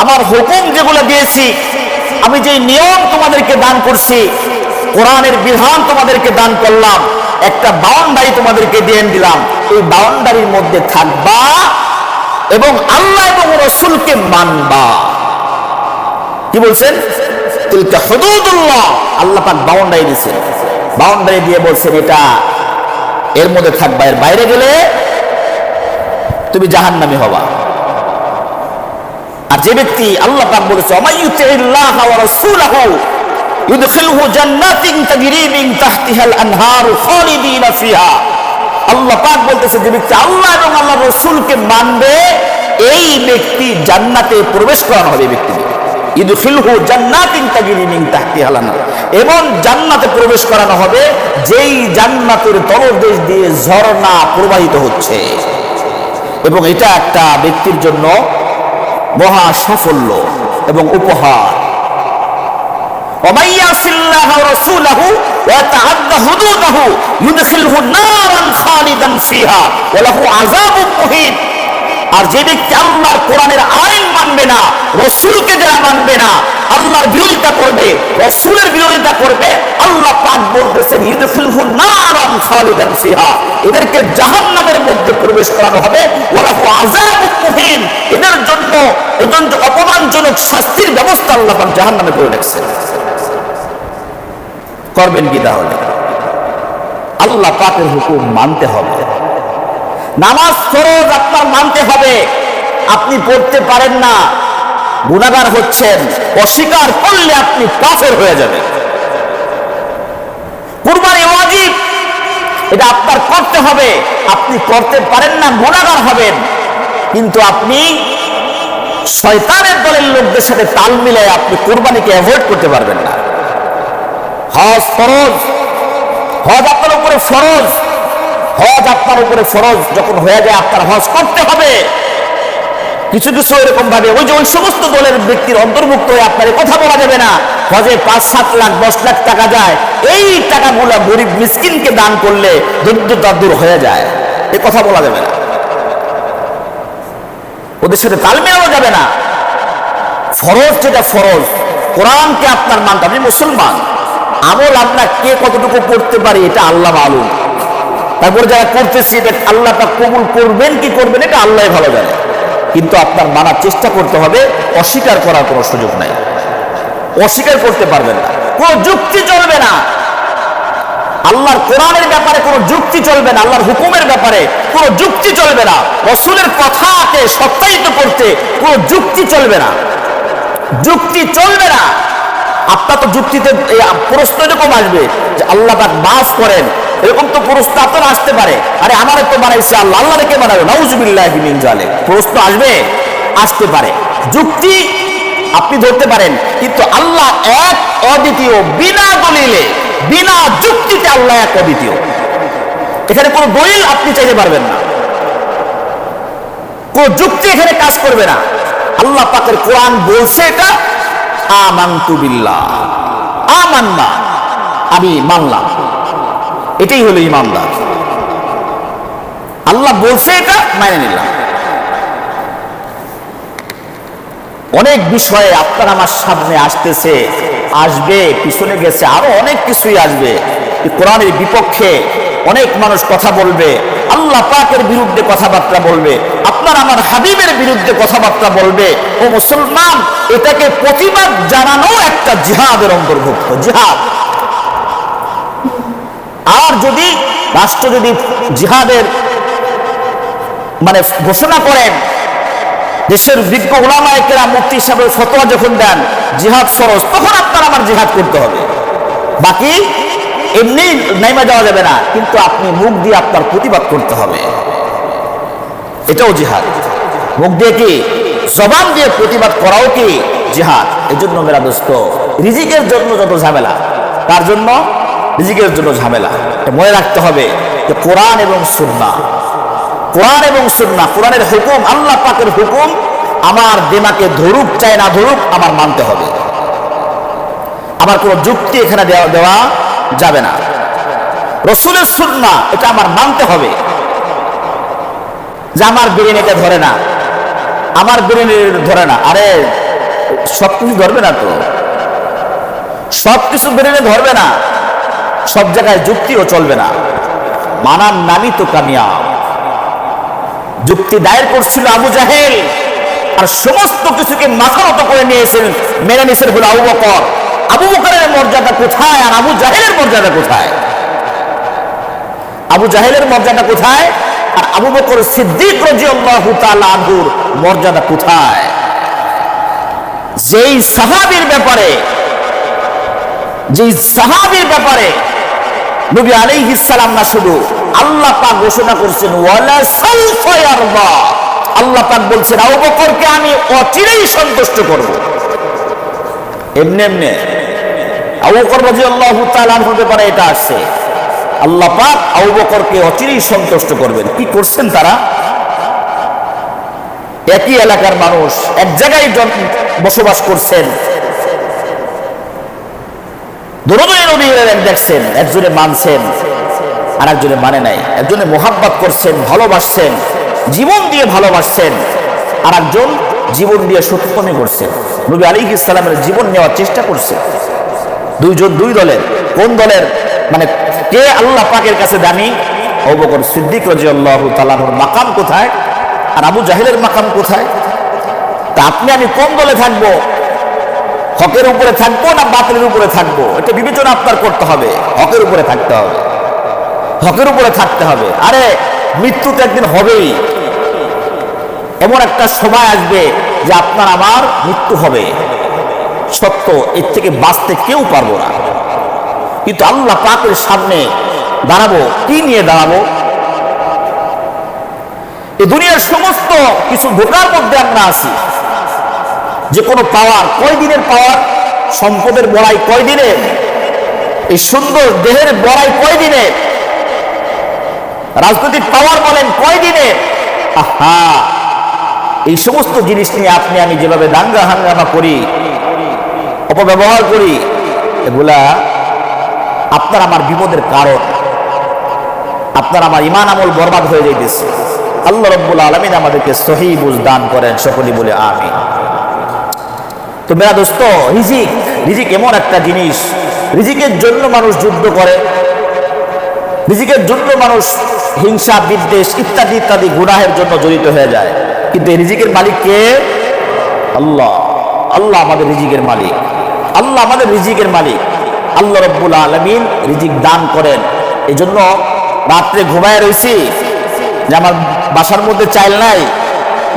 আমার হুকুম যেগুলো দিয়েছি, আমি যে নিয়ম তোমাদেরকে দান করছি, কোরআনের বিধান তোমাদেরকে দান করলাম, একটা বাউন্ডারি তোমাদেরকে দিয়ে দিলাম, এই বাউন্ডারির মধ্যে থাকবা এবং আল্লাহ এবং রাসূলকে মানবা। কি বলছেন? তিলকা হুদুদুল্লাহ। আল্লাহ পাক বাউন্ডারি দিয়েছেন, বাউন্ডারি দিয়ে বলছেন এটা এর মধ্যে থাকবা, এর বাইরে গেলে তুমি জাহান্নামী হবা। আর যে ব্যক্তি, আল্লাহ পাক বলেছে, ওমাইয়ুতিল্লাহ ওয়া রাসূলাহু ইউদখিলহু জান্নাতিন তাজরি মিন তাহতিহাল আনহার খালিদিনা ফিহা। আল্লাহ পাক বলতেছে, যে ব্যক্তি আল্লাহ এবং আল্লাহর রাসূলকে মানবে, এই ব্যক্তি জান্নাতে প্রবেশ করানো হবে। ব্যক্তি ইউদখিলহু জান্নাতিন তাজরি মিন তাহতিহাল আনহার, এবং জান্নাতে প্রবেশ করানো হবে যেই জান্নাতের তলদেশ দিয়ে ঝর্ণা প্রবাহিত হচ্ছে। এবং এটা একটা ব্যক্তির জন্য মহা সাফল্য এবং উপহার। ওমাইয়াসিল্লাহ ওয়া রাসূলাহু ওয়া তাআদ্দা হুদুদাহু ইউদখিলহু নারান খালিদান ফিহা ওয়া লাহু আযাবুন মুহিন। আর যে ব্যক্তি আল্লাহর কোরআনের আইন মানবে না, রাসূলকে যারা মানবে না, আল্লাহর বিরোধিতা করবে, রাসূলের বিরোধিতা করবে, আল্লাহ পাক বলতেছেন ইউদখিলহু নারান খালিদান ফিহা, এদেরকে জাহান্নামের মধ্যে প্রবেশ করানো হবে। ওয়া লাহু আযাবুন মুহিন, এদের জন্য অপমানজনক শাস্তির ব্যবস্থা আল্লাহ পাক জাহান্নামে করে রেখেছেন। করবেন কি তাহলে? আল্লাহ পাকের হুকুম মানতে হবে। নামাজ ফরজ আপনার মানতে হবে। আপনি পড়তে পারেন না, গুনাহগার হচ্ছেন, অস্বীকার করলে আপনি কাফের হয়ে যাবেন। কুরবানি ওয়াজিব, এটা আপনার করতে হবে। আপনি করতে পারেন না, গুনাহগার হবেন। কিন্তু আপনি শয়তানের দলের লোকদের সাথে তাল মিলায় আপনি কুরবানিকে অ্যাভয়েড করতে পারবেন না। হজ ফরজ, হজ আপনার উপরে ফরজ, হজ আপনার উপরে ফরজ যখন হয়ে যায় আপনার হজ করতে হবে। কিছু কিছু এরকম ভাবে ওই যে ওই সমস্ত দলের ব্যক্তির অন্তর্ভুক্ত হয়ে আপনার কথা বলা যাবে না। হজে 5-7 লাখ 10 লাখ টাকা যায়, এই টাকাগুলো গরিব মিসকিনকে দান করলে দরিদ্রতা দূর হয়ে যায়, এ কথা বলা যাবে না। ওদের সাথে তাল মেলানো যাবে না। ফরজ যেটা ফরজ, কোরআনকে আপনার মানতে, আপনি মুসলমান, আমল আপনার কে কতটুকু করতে পারি এটা আল্লাহ মালুম। তারপর যারা করতেছি এটা আল্লাহ পাক কবুল করবেন কি করবেন এটা আল্লাহ ভালো জানে। কিন্তু আপনার মানার চেষ্টা করতে হবে, অস্বীকার করার কোনো সুযোগ নাই। অস্বীকার করতে পারবেন না, কোনো যুক্তি চলবে না। আল্লাহর কোরআনের ব্যাপারে কোনো যুক্তি চলবে না, আল্লাহর হুকুমের ব্যাপারে কোনো যুক্তি চলবে না, রাসূলের কথাকে সত্যায়িত করতে কোনো যুক্তি চলবে না, যুক্তি চলবে না। আপনার তো যুক্তিতে প্রশ্ন এরকম আসবে যে আল্লাহ পাক মাফ করেন, এরকম তো প্রশ্ন আপনার আসতে পারে, আরে আমার তো বানাইছে আল্লাহ, আল্লাহ কে বানাবে, নাউজুবিল্লাহি মিন যালিক, প্রশ্ন আসবে, আসতে পারে। যুক্তি আপনি ধরতে পারেন, কিন্তু আল্লাহ এক অদ্বিতীয়, বিনা দলিলে বিনা যুক্তিতে আল্লাহ এক অদ্বিতীয়। এখানে কোনো দলিল আপনি চাইতে পারবেন না, কোন যুক্তি এখানে কাজ করবে না। আল্লাহ পাকের কোরআন বলছে এটা, আমানতু বিল্লাহ, আমান্না, আমি মানলাম, এটাই হলো ইমানদার। আল্লাহ বলছে এটা, মেনে নিলাম। অনেক বিষয়ে আপনার আমার সামনে আসতেছে, আসবে, পিছনে গেছে, আরো অনেক কিছুই আসবে। কোরআনের বিপক্ষে অনেক মানুষ কথা বলবে, আল্লাহ পাকের বিরুদ্ধে কথাবার্তা বলবে, আপনার আমার হাবিবের বিরুদ্ধে কথাবার্তা বলবে। ও মুসলমান, এটাকে প্রতিবাদ জানানো একটা জিহাদের অন্তর্ভুক্ত, জিহাদ। আর যদি রাষ্ট্র যদি জিহাদের মানে ঘোষণা করেন, দেশের বিজ্ঞ উলামায়ে কেরাম, মুফতি সাহেবের ফতোয়া যখন দেন জিহাদ ফরজ, তখন আপনার আমার জিহাদ করতে হবে। বাকি এমনি নাইমা যাওয়া যাবে না, কিন্তু আপনি মুখ দিয়ে আপনার প্রতিবাদ করতে হবে, এটাও জিহাদ। মুখ দিয়ে কি, জবান দিয়ে প্রতিবাদ করাও কি জিহাদ। এজন্য মেরা দোস্ত, রিজিকের জন্য যত ঝামেলা, তার জন্য রিজিকের জন্য ঝামেলা, মনে রাখতে হবে যে কোরআন এবং সুন্নাহ, কোরআন এবং সুন্নাহ, কোরআনের হুকুম, আল্লাহ পাকের হুকুম আমার দিমাকে ধরুক চাই না ধরুক, আমার মানতে হবে। আমার কোনো যুক্তি এখানে দেওয়া যাবে না। রাসূলের সুন্নাহ, এটা আমার মানতে হবে। যে আমার ব্রেন এটা ধরে না, আমার ব্রেন ধরে না, আরে সবকিছু ধরবে না তো, সবকিছু ব্রেনে ধরবে না, সব জায়গায় যুক্তিও চলবে না। মানার নামই তো কামিয়াব। যুক্তি দায়ের করছিল আবু জাহেল, আর সমস্ত কিছুকে মাথা নত করে নিয়েছেন, মেনে নিয়েছেন হলো আবু বকর। আবু বকরের মর্যাদা কোথায় আর আবু জাহেলের মর্যাদা কোথায়? আবু জাহেলের মর্যাদা কোথায় আর আবু বকর সিদ্দিক রাদিয়াল্লাহু তাআলা আনহুর মর্যাদা কোথায়? যেই সাহাবীর ব্যাপারে নবী আলাইহিস সালাম না শুধু আল্লাহ পাক ঘোষণা করছেন ওয়ালা সাউফা ইয়ারদা, আল্লাহ পাক বলছেন আবু বকরকে আমি অচিরেই সন্তুষ্ট করব। এমনি এমনি আবু বকর রাদিয়াল্লাহু তাআলা আনহুর ব্যাপারে এটা আসছে, আল্লাহ পাক আবু বকরকে অচিরেই সন্তুষ্ট করবেন। কি করছেন তারা? একই এলাকার মানুষ, এক জায়গায় বসবাস করছেন, দুজনে নবী দেখছেন, একজনে মানছেন আর একজনে মানে নাই। একজনে মোহাব্বত করছেন, ভালোবাসছেন, জীবন দিয়ে ভালোবাসছেন, আর একজন জীবন দিয়ে শত্রুতামি করছেন। নবী আলাইহিস সালামের জীবন নেওয়ার চেষ্টা করছেন। দুই দলের, কোন দলের মানে কে আল্লাহ পাকের কাছে দামি? আবু বকর সিদ্দিক রাদিয়াল্লাহু তাআলার মাকাম কোথায় আর আবু জাহেলের মাকাম কোথায়? তা আপনি আমি কোন দলে থাকবো? হকের উপরে থাকবো না বাতিলের উপরে থাকবো? এটা বিবেচনা আপনার করতে হবে। হকের উপরে থাকতে হবে, হকের উপরে থাকতে হবে। আরে মৃত্যু তো একদিন হবেই, এমন একটা সময় আসবে যে আপনার আমার মৃত্যু হবে, সত্য, এর থেকে বাঁচতে কেউ পারবো না। কিন্তু আল্লাহ পাকের সামনে দাঁড়াবো, কি নিয়ে দাঁড়াবো? এই দুনিয়ার সমস্ত কিছু ধোকার মধ্যে আমরা আছি। যে কোনো পাওয়ার কয়দিনের পাওয়ার, সম্পদের বড়াই কয়দিনের, এই সুন্দর দেহের বড়াই কয়দিনের, রাজনৈতিক পাওয়ার বলেন কয়দিনের। আহা, এই সমস্ত জিনিস নিয়ে আপনি আমি যেভাবে দাঙ্গা হাঙ্গামা করি, অপব্যবহার করি, এগুলা আপনার আমার বিপদের কারণ। আপনার আমার ঈমান আমল বরবাদ হয়ে যাইতেছে। আল্লাহ রাব্বুল আলামিন আমাদেরকে সহিহ বুঝ দান করেন, সকলেই বলে আমিন। তো মেরা দোস্ত, রিজিক এমন একটা জিনিস, রিজিকের জন্য মানুষ যুদ্ধ করে, রিজিকের জন্য মানুষ হিংসা বিদ্বেষ ইত্যাদি ইত্যাদি গুনাহের জন্য জড়িত হয়ে যায়। কিন্তু এই রিজিকের মালিক কে? আল্লাহ। আল্লাহ আমাদের রিজিকের মালিক, আল্লাহ আমাদের রিজিকের মালিক। আল্লাহ রাব্বুল আলামিন রিজিক দান করেন। এই জন্য রাত্রে ঘুমায় রয়েছি যে আমার বাসার মধ্যে চাইল নাই,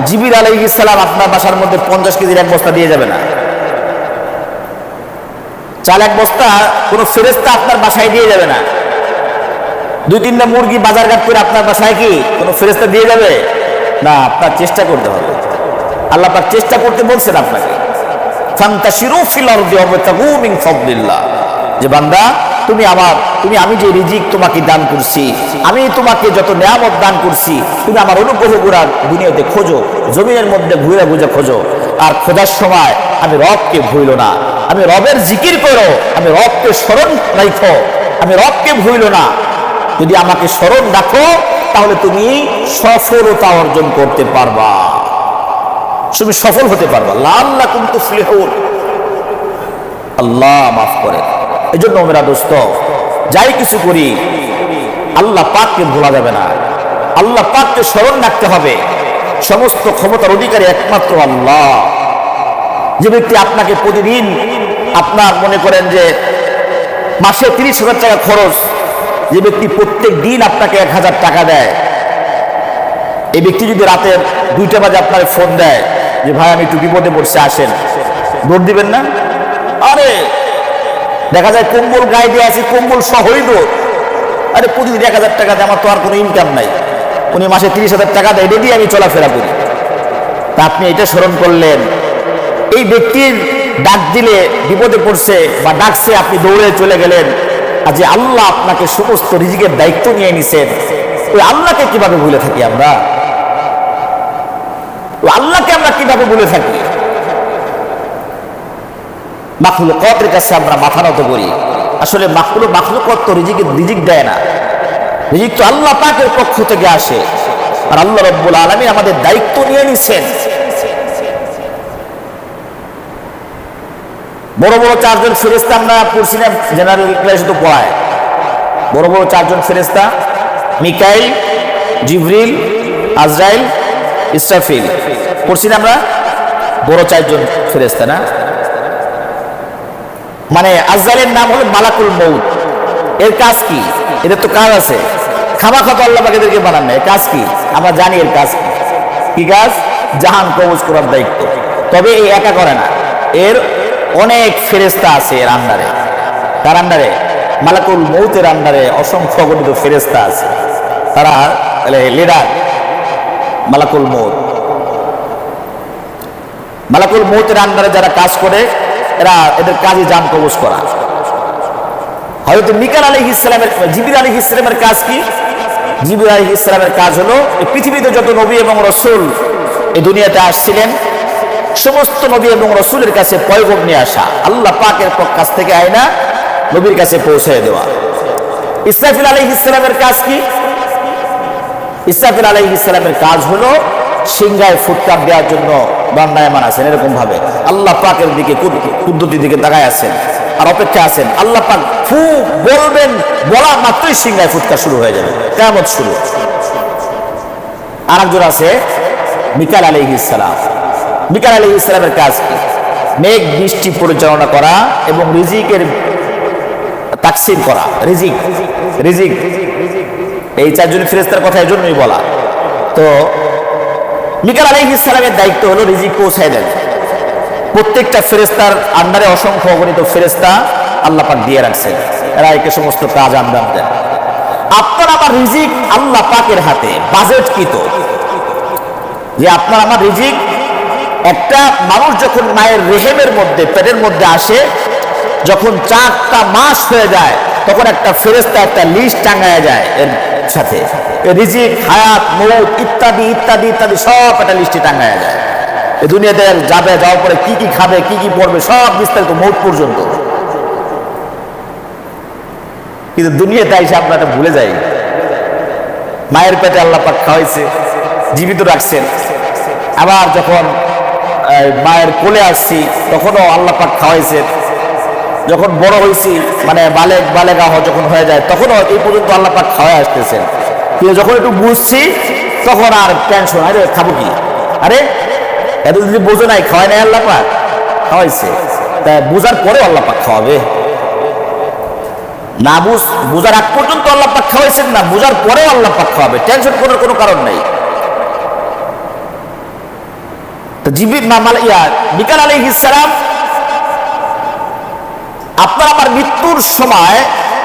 জিবরিল আলাইহিস সালাম আপনার বাসার মধ্যে 50 কেজির এক বস্তা দিয়ে যাবে না। চাল এক বস্তা কোনো ফেরেশতা আপনার বাসায় দিয়ে যাবে না। 2-3টা মুরগি বাজারঘাট করে আপনার বাসায় কি কোনো ফেরেশতা দিয়ে যাবে না? আপনার চেষ্টা করতে হবে। আল্লাহ পাক চেষ্টা করতে বলছেন আপনাকে, ফান্তাশিরু ফিল আরদি ওয়াবতাগু মিন ফাদলিল্লাহ, যে বান্দা আমি যে রিজিক তোমাকে দান করছি, আমি তোমাকে যত নিয়ামত দান করছি, তুমি আমার অনুগ্রহ করা দুনিয়াতে খোঁজো, জমিনের মধ্যে ঘুরে ঘুরে খোঁজো। আর খোঁজার সময় আমি রবকে ভুইল না, আমি রবের জিকির করো, আমি রবকে স্মরণ রাখো, আমি রবকে ভুইল না। যদি আমাকে স্মরণ রাখো তাহলে তুমি সফলতা অর্জন করতে পারবা, তুমি সফল হতে পারবা। লাআল্লাকুম তুফলিহুন। আল্লাহ মাফ করে। এই জন্য মেরা দোস্ত, যাই কিছু করি আল্লাহ পাককে ভোলা যাবে না, আল্লাহ পাককে স্মরণ রাখতে হবে। সমস্ত ক্ষমতার অধিকারী একমাত্র আল্লাহ। যে ব্যক্তি আপনাকে প্রতিদিন আপনার মনে করেন যে মাসে 30,000 টাকা খরচ, যে ব্যক্তি প্রত্যেক দিন আপনাকে 1,000 টাকা দেয়, এই ব্যক্তি যদি রাতের 2টা বাজে আপনার ফোন দেয় যে ভাই আমি একটু বিপদে পড়ছে আসেন, দৌড় দিবেন না? আরে দেখা যায় কম্বল গায়ে দিয়ে আছে, কম্বল সহই দৌড়। আরে প্রতিদিন 1,000 টাকা দেয়, আমার তো আর কোনো ইনকাম নাই, উনি মাসে 30,000 টাকা দেয়, এটা দিয়ে আমি চলাফেরা করি। তা আপনি এটা স্মরণ করলেন, এই ব্যক্তির ডাক দিলে বিপদে পড়ছে বা ডাকছে, আপনি দৌড়ে চলে গেলেন। আর যে আল্লাহ আপনাকে সমস্ত রিজিকের দায়িত্ব নিয়ে নিছেন, ওই আল্লাহকে কিভাবে ভুলে থাকি আমরা? ওই আল্লাহকে আমরা কিভাবে ভুলে থাকি? মাখলুকাতের কাছে আমরা মাথা নত করি। আসলে মাখলুকাত তো রিজিক দেয় না, রিজিক তো আল্লাহ পাকের পক্ষ থেকে আসে। আর আল্লাহ রাব্বুল আলামিন আমাদের দায়িত্ব নিয়ে নিছেন। বড় বড় 4জন ফেরেশতা আমরা পড়ছি না, জেনারেল ক্লাসে তো পড়ায়। বড় বড় 4জন ফেরেশতা, মিকাইল, জিবরিল, আজরাইল, ইসরাফিল, পড়ছি না আমরা? বড় 4জন ফেরেশতা না? মানে আজরাইলের নাম হলো মালাকুল মউত। এর কাজ কি? এদের তো কাজ আছে, খামাখা তো আল্লাহ পাক এদেরকে বানান না। এর কাজ কি? আমরা জানি এর কাজ কি কাজ? জাহান কবজ করার দায়িত্ব। তবে এই একা করে না, এর অনেক ফেরেশতা আছে এর আন্ডারে। তার আন্ডারে মালাকুল মউতের আন্ডারে অসংখ্য গণিত ফেরেশতা আছে, তারা লিডার মালাকুল মউত। মালাকুল মউতের আন্ডারে যারা কাজ করে, এদের কাজই জান কবজ করা। হযরত মিকাইল আলাইহিস সালামের, জিবরিল আলাইহিস সালামের কাজ কি? জিবরিল আলাইহিস সালামের কাজ হলো এই পৃথিবীতে যত নবী এবং রাসূল এই দুনিয়াতে আসছিলেন, সমস্ত নবী এবং রাসূলের কাছে পয়গম নিয়ে আসা, আল্লাহ পাকের কাছ থেকে আয়না নবীর কাছে পৌঁছে দেওয়া। ইসরাফিল আলাইহিস সালামের কাজ কি? ইসরাফিল আলাইহিস সালামের কাজ হলো সিংহায় ফুৎকার দেওয়ার জন্য দণ্ডায়মান আছেন, এরকম ভাবে আল্লাহ পাকের দিকে কুদরতির দিকে তাকায় আছেন আর অপেক্ষা আছেন। আল্লাহ পাক ফু বলবেন, বলা মাত্রই সিংহায় ফুৎকার শুরু হয়ে যাবে, কিয়ামত শুরু। আরেকজন আছে মিকাইল আলাইহিস সালাম। মিকাইল আলাইহিস সালামের কাজ কি? মেঘ বৃষ্টি পরিচালনা করা এবং রিজিকের তাকসিম করা। রিজিক এই 4জন ফেরেশতার কথা এই জন্যই বলা। তো মিকাইল আলাইহিস সালামের দায়িত্ব হলো রিজিক পৌঁছায় দেন। প্রত্যেকটা ফেরেশতার আন্ডারে অসংখ্য অগণিত ফেরেশতা আল্লাহ পাক দিয়ে রাখছেন, এরা একে সমস্ত কাজ আঞ্জাম দেন। আপনার আমার রিজিক আল্লাহ পাকের হাতে, বাজেট কি তো যে আপনার আমার রিজিক। একটা মানুষ যখন মায়ের রেহেমের মধ্যে, পেটের মধ্যে আসে, যখন 4টা মাস হয়ে যায়, তখন একটা ফেরেশতা একটা লিস্ট টাঙায় যায় এর সাথে, রিজিক, হায়াত, মৌত ইত্যাদি ইত্যাদি ইত্যাদি সব একটা লিস্টে টাঙায় যায়। এই দুনিয়াতে যাওয়ার পরে কি কি খাবে, কি কি পড়বে, সব বিস্তারিত মৌত পর্যন্ত। কিন্তু দুনিয়াতে এসে আমরা এটা ভুলে যাই। মায়ের পেটে আল্লাহ পাক খাওয়াইছে, জীবিত রাখছেন। আবার যখন মায়ের কোলে আসছি তখনও আল্লাহ পাক খাওয়াইছেন। যখন বড় হয়েছি, মানে বালেগা যখন হয়ে যায়, তখনও এই পর্যন্ত আল্লাহ পাক খাওয়াই আসতেছেন। কিন্তু যখন একটু বুঝছি তখন আর টেনশন, আরে খাবো কি, আরে এত যদি বোঝো নাই, খাওয়াই নাই আল্লাহ পাক, খাওয়াইছে। তা বোঝার পরে আল্লাহ পাক খাওয়াবে না? বোঝার আগ পর্যন্ত আল্লাহ পাক খাওয়াইছেন না, বোঝার পরেও আল্লাহ পাক খাওয়াবে, টেনশন করার কোনো কারণ নাই। মিকাইল আলাইহিস সালাম আপনার আমার মৃত্যুর সময়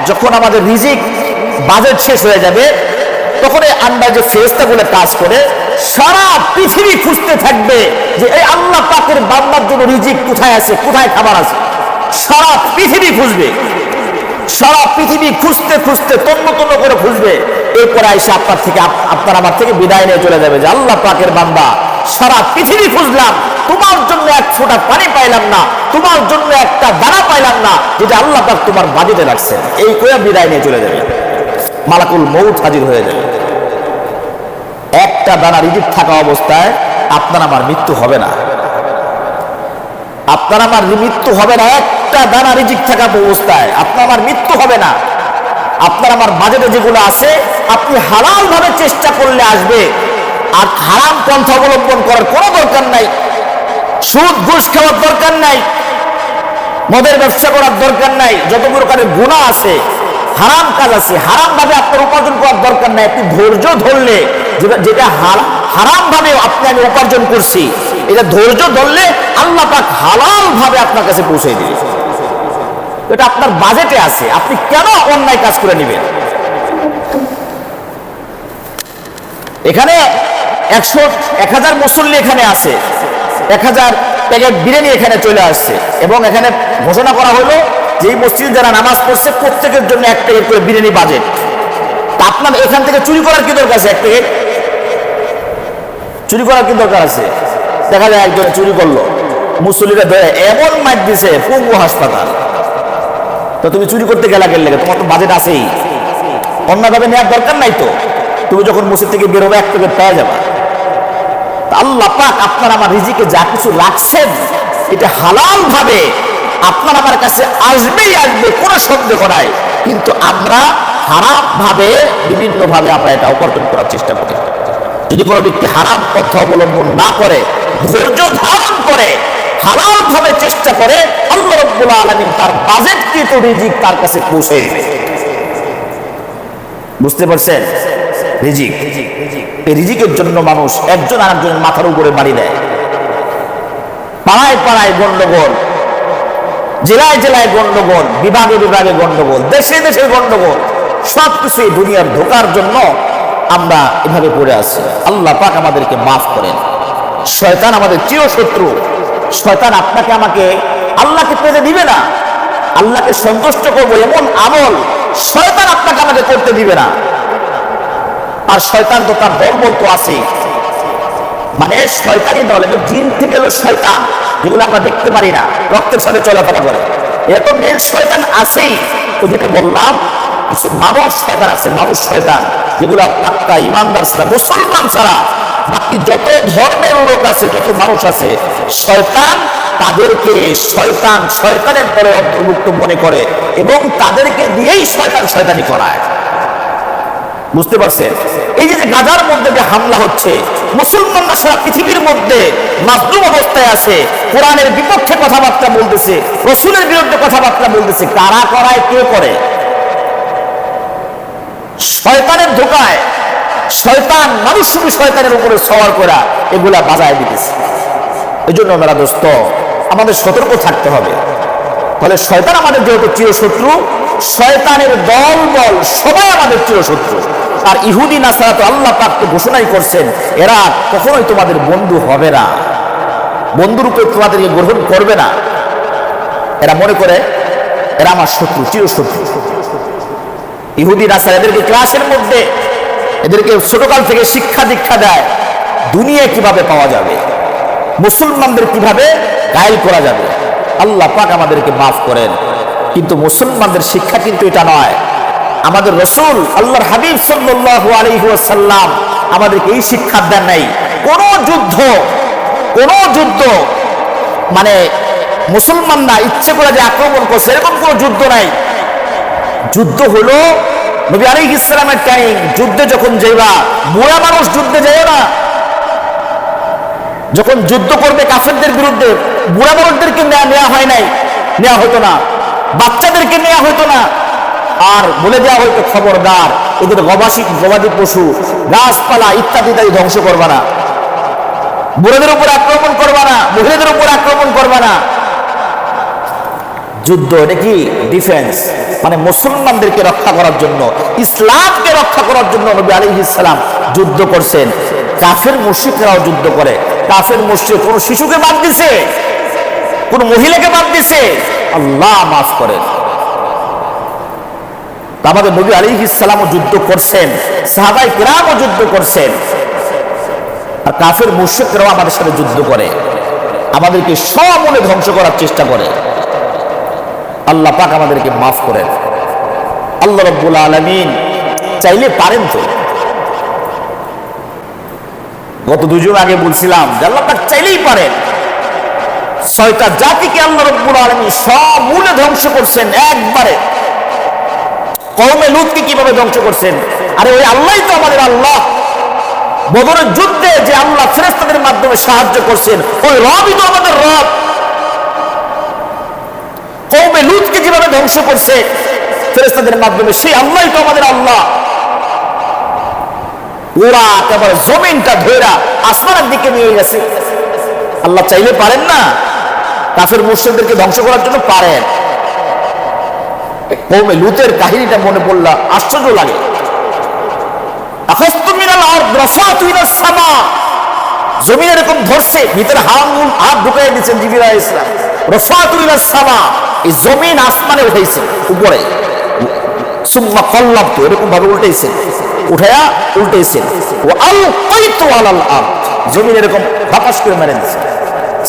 যখন আমাদের রিজিক বাজেট শেষ হয়ে যাবে, তখন এই আন্দাজে ফেরেশতাগুলো কাজ করে সারা পৃথিবী খুঁজতে থাকবে যে এই আল্লাহ পাকের বান্দার জন্য রিজিক কোথায় আছে, কোথায় খাবার আছে। সারা পৃথিবী খুঁজবে, সারা পৃথিবী খুঁজতে খুঁজতে তন্ন তন্ন করে খুঁজবে। এরপরে এসে আপনার আমার থেকে বিদায় নিয়ে চলে যাবে যে আল্লাহ পাকের বান্দা, সারা পৃথিবী খুঁজলাম, তোমার জন্য এক ফোঁটা পানি পাইলাম না, তোমার জন্য একটা দানা পাইলাম না, যেটা আল্লাহ পাক তোমার বাড়িতে রাখছেন। এই করে বিদায় নিয়ে চলে যাবে, মালাকুল মউত হাজির হয়ে যাবে। একটা দানা রিজিক থাকা অবস্থায় আপনার আমার মৃত্যু হবে না, আপনার আমার মৃত্যু হবে না। একটা দানা রিজিক থাকা অবস্থায় আপনার আমার মৃত্যু হবে না। আপনার আমার বাজেটে যেগুলো আছে আপনি হালাল ভাবে চেষ্টা করলে আসবে, আর হারাম পন্থা অবলম্বন করার কোনো দরকার নাই। সুদ ঘুষ খাওয়ার দরকার নাই, মদের ব্যবসা করার দরকার নাই। যত প্রকারের গুনাহ আছে, হারাম কাজ আছে, হারাম ভাবে আপনার উপার্জন করার দরকার নাই। আপনি ধৈর্য ধরলে, যেটা হারাম ভাবে আমি উপার্জন করছি, এটা ধৈর্য ধরলে আল্লাহ পাক হালাল ভাবে আপনার কাছে পৌঁছে দিবে। এটা আপনার বাজেটে আছে, আপনি কেন অন্যায় কাজ করে নেবেন? এখানে 1000 মুসল্লি এখানে আছে, 1000 প্যাকেট বিরিয়ানি এখানে চলে আসছে, এবং এখানে ঘোষণা করা হলো যে এই মসজিদে যারা নামাজ পড়ছে প্রত্যেকের জন্য 1 প্যাকেট করে বিরিয়ানি বাজেট। তা আপনার এখান থেকে চুরি করার কি দরকার আছে? 1 প্যাকেট চুরি করার কি দরকার আছে? দেখা যায় একজনে চুরি করলো, মুসল্লিরা ধরে এমন মাইর দিছে পঙ্গু হাসপাতাল। তো তুমি চুরি করতে গেলা গেলে, তোমার তো বাজেট আছেই, অন্যভাবে নেওয়ার দরকার নাই। তো তুমি যখন মসজিদ থেকে বেরোবে 1 প্যাকেট পেয়ে যাবা। আল্লাহ পাক আপনার আমার রিজিকে যা কিছু রাখছেন, এটা হালাল ভাবে আপনার আমার কাছে আসবেই আসবে, কোনো সন্দেহ নাই। কিন্তু আমরা হারাম ভাবে বিভিন্ন ভাবে আমরা এটা উপার্জন করার চেষ্টা করি। যদি কোনো ব্যক্তি হারাম পথ অবলম্বন না করে, ধৈর্য ধারণ করে, হালাল ভাবে চেষ্টা করে, আল্লাহ রাব্বুল আলামিন তার বাজেটকৃত রিজিক তার কাছে পৌঁছে দেবে। বুঝতে পারছেন? রিজিক, এই রিজিকের জন্য মানুষ একজন আরেকজনের মাথার উপরে বাড়ি দেয়। পাড়ায় পাড়ায় গন্ডগোল, জেলায় জেলায় গন্ডগোল, বিভাগে বিভাগে গন্ডগোল, দেশে দেশে গন্ডগোল। সবকিছু এই দুনিয়ার ধোকার জন্য আমরা এভাবে পড়ে আছি। আল্লাহ পাক আমাদেরকে মাফ করেন। শয়তান আমাদের চিরশত্রু। শয়তান আপনাকে আমাকে আল্লাহকে পেতে দিবে না। আল্লাহকে সন্তুষ্ট করবো এমন আমল শয়তান আপনাকে আমাকে করতে দিবে না। আর শয়তান তো তার দল তো আছে, মানে শয়তানি দল, জিন থেকে হলো শয়তান, যেগুলো আমরা দেখতে পারি না, রক্তের সাথে চলাফেরা করে। এত মেন শয়তান আছেই। তো যেটা বললাম, কিছু মানুষ শয়তান আছে, মানুষ শয়তান, যেগুলো পাক্কা ইমানদার ছাড়া, মুসলমান ছাড়া বাকি যত ধর্মের লোক আছে, যত মানুষ আছে, শয়তান তাদেরকে শয়তানের পরে অন্তর্ভুক্ত মনে করে, এবং তাদেরকে দিয়েই শয়তানি করায়। বুঝতে পারছেন? এই যে গাজার মধ্যে যে হামলা হচ্ছে, মুসলমানরা সারা পৃথিবীর মধ্যে মাজলুম অবস্থায় আছে, কোরআনের বিপক্ষে কথাবার্তা বলতেছে, রাসূলের বিরুদ্ধে কথাবার্তা বলতেছে। কারা করায়? কে করে? শয়তানের ধোকায় শয়তান মানুষরূপী শয়তানের উপরে সওয়ার করা এগুলা বাজায় দিতেছে। এই জন্য আমরা দোস্ত আমাদের সতর্ক থাকতে হবে। ফলে শয়তান আমাদের যেহেতু চিরশত্রু, শয়তানের দল বল সবাই আমাদের চিরশত্রু। আর ইহুদি নাসারা তো আল্লাহ পাক তো ঘোষণাই করছেন, এরা কখনোই তোমাদের বন্ধু হবে না, বন্ধুরূপে তোমাদেরকে গ্রহণ করবে না। এরা মনে করে এরা আমার শত্রু, চিরশত্রু। ইহুদি নাসারা এদেরকে ক্লাসের মধ্যে, এদেরকে ছোটকাল থেকে শিক্ষা দীক্ষা দেয় দুনিয়া কিভাবে পাওয়া যাবে, মুসলমানদের কিভাবে গায়েল করা যাবে। আল্লাহ পাক আমাদেরকে মাফ করেন। কিন্তু মুসলমানদের শিক্ষা কিন্তু এটা নয়। আমাদের রাসূল আল্লাহর হাবিব সাল্লাল্লাহু আলাইহি ওয়াসাল্লাম আমাদেরকে এই শিক্ষা দেন নাই। কোন যুদ্ধ মানে মুসলমানরা ইচ্ছে করে যে আক্রমণ করছে, এরকম কোন যুদ্ধ নাই। যুদ্ধ হলো নবী আলাইহিস সালামের টাইম। যুদ্ধে যখন যাইবা, বুড়া মানুষ যুদ্ধে যায় না। যখন যুদ্ধ করবে কাফেরদের বিরুদ্ধে, বুড়া মানুষদেরকে নেওয়া হতো না, বাচ্চাদেরকে নেওয়া হতো না। আর বলে দেওয়া হয়তো খবরদার, এদের গবাদি পশু, গাছপালা ইত্যাদি ধ্বংস করবা না, বুড়াদের উপর আক্রমণ করবা না, মহিলাদের উপর আক্রমণ করবা না। যুদ্ধ, এটা কি ডিফেন্স, মানে মুসলমানদেরকে রক্ষা করার জন্য, ইসলামকে রক্ষা করার জন্য নবী আলাইহিস সালাম যুদ্ধ করছেন। কাফের মুশরিকরাও যুদ্ধ করে। কাফের মুশরিক কোন শিশুকে বাদ দিছে, কোন মহিলাকে বাদ দিছে, আল্লাহ মাফ করেন। আমাদের নবী আলাইহিস সালামও যুদ্ধ করছেন, সাহাবায়ে কিরামও যুদ্ধ করছেন, আর কাফের মুশরিকরাও আমাদের সাথে যুদ্ধ করে, আমাদেরকে সমূলে ধ্বংস করার চেষ্টা করে। আল্লাহ পাক আমাদেরকে মাফ করেন। আল্লাহ রাব্বুল আলামিন চাইলে পারেন তো। গত দুজন আগে বলছিলাম যে আল্লাহ পাক চাইলেই পারেন। 6টা জাতিকে আল্লাহ রাব্বুল আলামিন সমূলে ধ্বংস করছেন একবারে। কওমে লূতকে কিভাবে ধ্বংস করছেন? আরে ওই আল্লাহই তো আমাদের আল্লাহ। বদরের যুদ্ধে যে আল্লাহ ফেরেশতাদের মাধ্যমে সাহায্য করছেন, ওই রবই তো আমাদের রব। কওমে লূতকে যেভাবে ধ্বংস করছে ফেরেশতাদের মাধ্যমে, সেই আল্লাহই তো আমাদের আল্লাহ। ওরা একেবারে জমিনটা ধইরা আসমানের দিকে নিয়ে গেছে। আল্লাহ চাইলে পারেন না? কাফের মুশরিকদেরকে ধ্বংস করার জন্য পারেন। কওমে লূতের কাহিনীটা মনে পড়লে আশ্চর্য লাগে। আখাযতু মিনাল আরদ রাফাতু ইলাস সামা, জমিন এরকম ধরছে, ভিতরে হাত ঢুকাই দিয়েছেন জিবরাইল আলাইহিস সালাম। রাফাতু ইলাস সামা, এই জমিন আসমানে উঠাইছে উপরে। সুম্মা কাল্লাবতু, এরকম ভাবে উল্টাইছেন, উঠায়া উল্টাইছেন। ওয়া আলকাইতু আলাল আরদ, জমিন এরকম বাতাস করে মেরে দিয়েছে।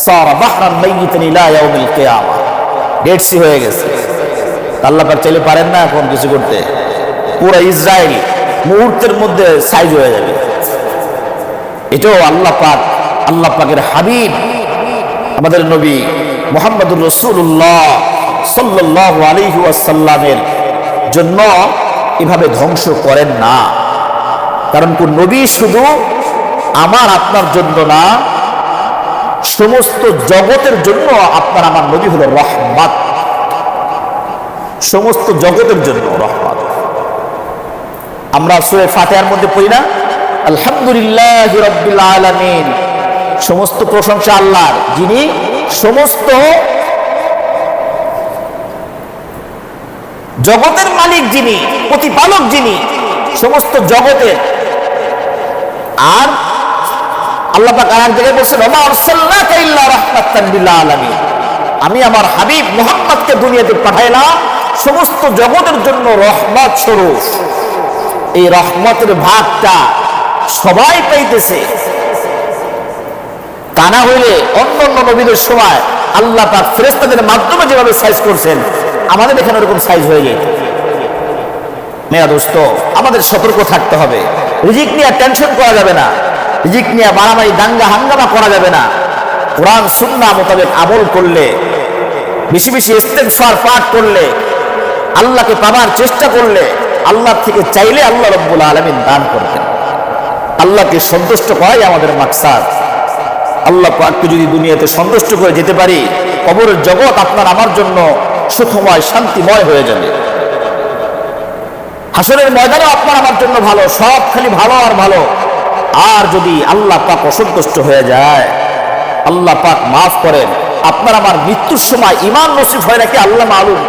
সারা বাহরান মাইয়িতান ইলা ইয়াউমিল কিয়ামা, ডেড সি হয়ে গেছে। আল্লাহ পাক চাইলে পারেন না এখন কিছু করতে? পুরো ইসরায়েল মুহূর্তের মধ্যে সাইজ হয়ে যাবে। এটাও আল্লাহ পাক, আল্লাহ পাকের হাবিব আমাদের নবী মুহাম্মদুর রাসূলুল্লাহ সাল্লাল্লাহু আলাইহি ওয়াসাল্লামের জন্য এভাবে ধ্বংস করেন না। কারণ কোন নবী শুধু আমার আপনার জন্য না, সমস্ত জগতের জন্য আপনার আমার নবী হলো রহমত, সমস্ত জগতের জন্য রহমত। আমরা সূরা ফাতিহার মধ্যে পড়ি না, আলহামদুলিল্লাহি রাব্বিল আলামিন, সমস্ত প্রশংসা আল্লাহর, যিনি সমস্ত জগতের মালিক, যিনি প্রতিপালক, যিনি সমস্ত জগতের। আর আল্লাহ পাক আর জায়গায় বলেছেন, ওয়া মা আরসালনাকা ইল্লা রাহমাতান লিল আলামিন, আমি আমার হাবিব মুহাম্মদকে দুনিয়াতে পাঠাইলাম সমস্ত জগতের জন্য রহমত স্বরূপ। এই রহমতের ভাগটা সবাই পাইতেছে। তা না হইলে অন্য অন্য নবীদের সময় আল্লাহ পাক ফেরেশতাদের মাধ্যমে যেভাবে সাইজ করছেন, আমাদের এখানে এরকম সাইজ হয়ে যায়। মেয়া দোস্ত, আমাদের সতর্ক থাকতে হবে। রিজিক নিয়ে টেনশন করা যাবে না, রিজিক নিয়ে মারামারি দাঙ্গা হাঙ্গামা করা যাবে না। কোরআন সুন্নাহ মোতাবেক আমল করলে, বেশি বেশি ইস্তেগফার পাঠ করলে, আল্লাহকে পাবার চেষ্টা করলে, আল্লাহ থেকে চাইলে আল্লাহ রাব্বুল আলামিন দান করবেন। আল্লাহকে সন্তুষ্ট করাই আমাদের মাকসাদ। আল্লাহ পাককে যদি দুনিয়াতে সন্তুষ্ট করে যেতে পারি, কবরের জগৎ আপনার আমার জন্য সুখময় শান্তিময় হয়ে যাবে। হাসরের ময়দানও আপনার আমার জন্য ভালো, সব খালি ভালো আর ভালো। আর যদি আল্লাহ পাক অসন্তুষ্ট হয়ে যায়, আল্লাহ পাক মাফ করেন, আপনার আমার মৃত্যুর সময় ঈমান নসিব হয় নাকি আল্লাহ মালুম।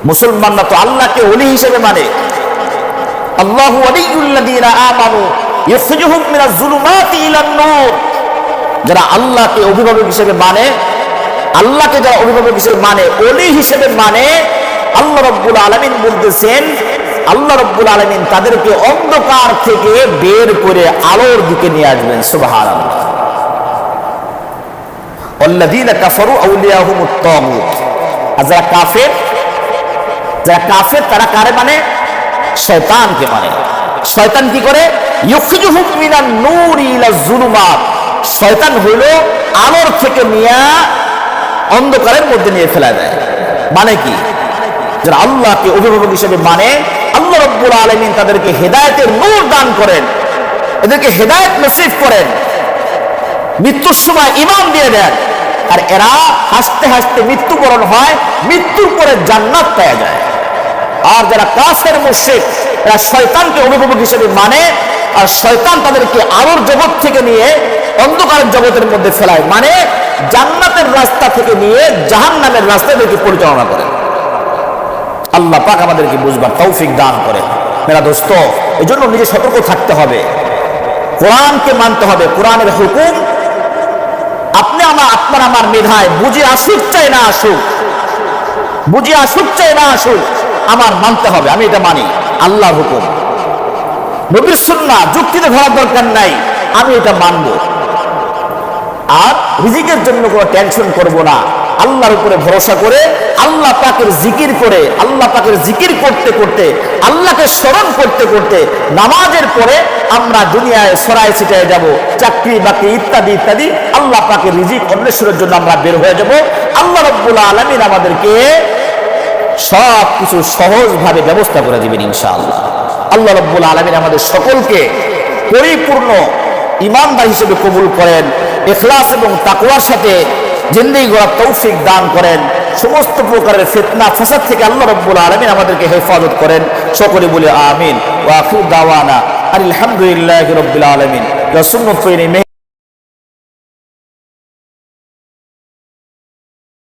মুসলমানরা তো আল্লাহকে ওলি হিসেবে মানে। আল্লাহু ওয়ালিয়ুল্লাযীনা আমানু ইখরিজুহুম মিনাজ যুলুমাতি ইলান নূর, যারা আল্লাহকে অভিভাবক হিসেবে মানে, আল্লাহকে যারা অভিভাবক হিসেবে মানে, ওলি হিসেবে মানে, আল্লাহ রাব্বুল আলামিন বলতেছেন, আল্লাহ রাব্বুল আলামিন তাদেরকে অন্ধকার থেকে বের করে আলোর দিকে নিয়ে আসবেন। সুবহানাল্লাহ। ওয়াল্লাযীনা কাফারু আউলিয়াহুমুত তাগুত, আর যারা কাফের, তারা কারে মানে? শয়তানকে মানে। শয়তান কি করে? ইখরিজুহুম মিনান নূরি ইলাজ যুলুমাত, শয়তান হইল আলোর থেকে নিয়ে অন্ধকারের মধ্যে নিয়ে ফেলা দেয়। মানে কি? যারা আল্লাহকে অভিভাবক হিসেবে মানে, আল্লাহ রাব্বুল আলামিন তাদেরকে হেদায়েতের নূর দান করেন, এদেরকে হেদায়েত নসিব করেন, মৃত্যুর সময় ঈমান দিয়ে দেন। আর এরা হাসতে হাসতে মৃত্যুবরণ হয়, মৃত্যুর পরে জান্নাত পাওয়া যায়। আর যারা কাফের মুশরিক, এরা শয়তানকে অভিভাবক হিসেবে মানে, আর শয়তান তাদেরকে আলোর জগৎ থেকে নিয়ে অন্ধকারের জগতের মধ্যে ফেলায়। মানে জান্নাতের রাস্তা থেকে নিয়ে জাহান্নামের রাস্তায় এদেরকে পরিচালনা করেন। আল্লাহ পাক আমাদেরকে বুঝবার তৌফিক দান করে। মেরা দোস্ত, এই জন্য নিজে সতর্ক থাকতে হবে, কোরআনকে মানতে হবে। কোরআনের হুকুম আপনার আমার মেধায় বুঝে আসুক চাই না আসুক, বুঝে আসুক চাই না আসুক, আমার মানতে হবে। আমি এটা মানি, আল্লাহর হুকুম, নবীর সুন্নাহ যুক্তিতে ধরার দরকার নাই, আমি এটা মানবো। আর রিজিকের জন্য কোনো টেনশন করব না, আল্লাহর উপরে ভরসা করে আল্লাহ পাকের জিকির করে, আল্লাহ পাকের জিকির করতে করতে, আল্লাহকে স্মরণ করতে করতে নামাজের পরে আমরা দুনিয়ায় সরাই ছিটায় যাব, চাকরি বাকরি ইত্যাদি ইত্যাদি আল্লাহ পাকের রিজিক অন্বেষণের জন্য আমরা বের হয়ে যাব। আল্লাহ রাব্বুল আলামিন আমাদেরকে সব কিছু সহজভাবে ব্যবস্থা করে দিবেন ইনশাআল্লাহ। আল্লাহ রাব্বুল আলামিন আমাদের সকলকে পরিপূর্ণ ঈমানদার হিসেবে কবুল করেন, ইখলাস এবং তাকওয়ার সাথে জিন্দেগি গড়ার তৌফিক দান করেন। সমস্ত প্রকারের ফিতনা ফাসাদ থেকে আল্লাহ রাব্বুল আলামিন আমাদেরকে হেফাজত করেন। সকলে বলে আমিন। ওয়া আখিরু দাওয়ানা আলহামদুলিল্লাহি রাব্বিল আলামিন।